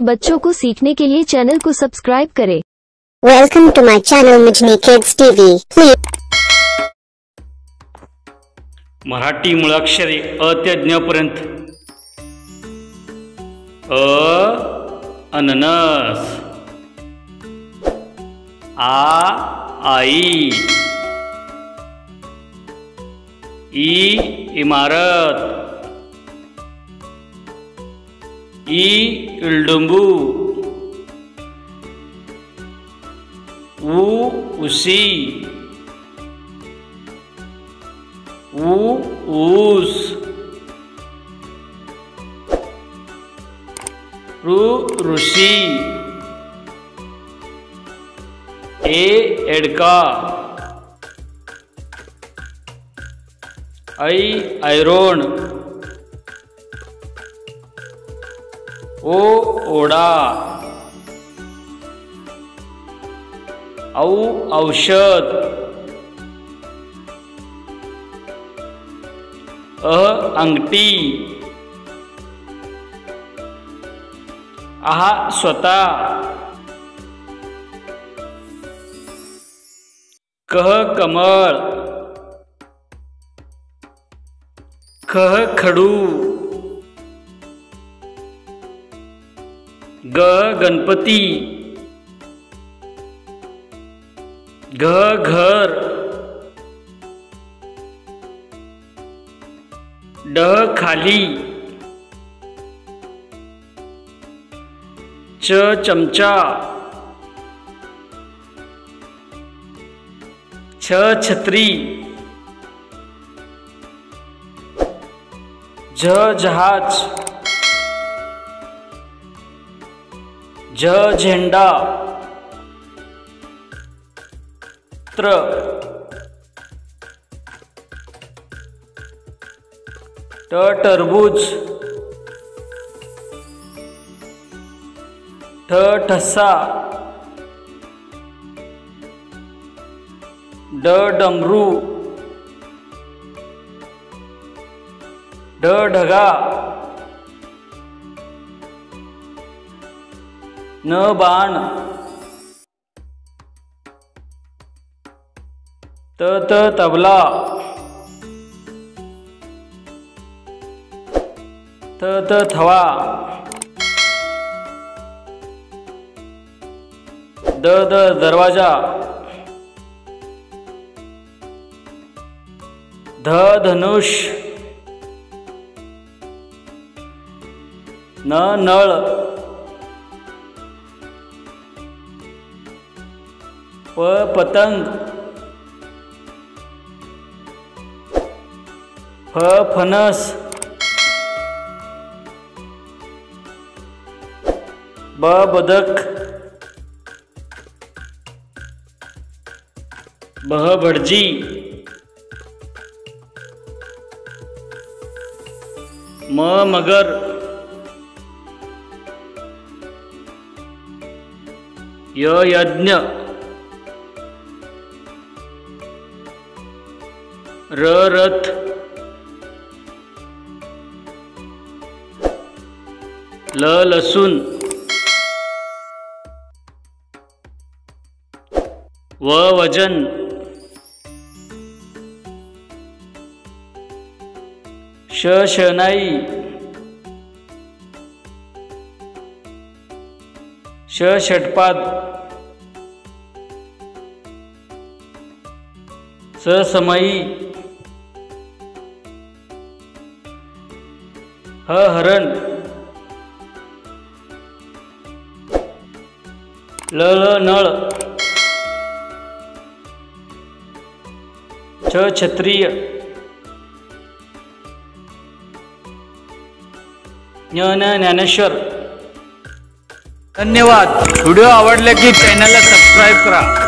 बच्चों को सीखने के लिए चैनल को सब्सक्राइब करें। Welcome to my channel Mijni Kids TV. Please. Marathi मुळाक्षरे अ ते ज्ञ पर्यंत. अननस. आई. इमारत. इल्डुंबू. उसी. ऊस. ऋषी. एडका. ऐरोण. ओढा. औषध. अंगठी. स्वतः. कमळ. खडू. गणपती. घर. खाली. चमचा. छत्री. जहाज. झेंडा. टरबूज. ठसा. डमरू. ढगा. बाण. तबला. थवा. दरवाजा. धनुष. नळ. पतंग. फणस. बदक. भटजी. मगर. यज्ञ. रथ. लसूण. वजन. शनाई. षटपाद. समयी. हरण. नळ. क्षत्रिय. ज्ञानेश्वर. धन्यवाद. व्हिडिओ आवडला की चॅनलला सबस्क्राईब करा.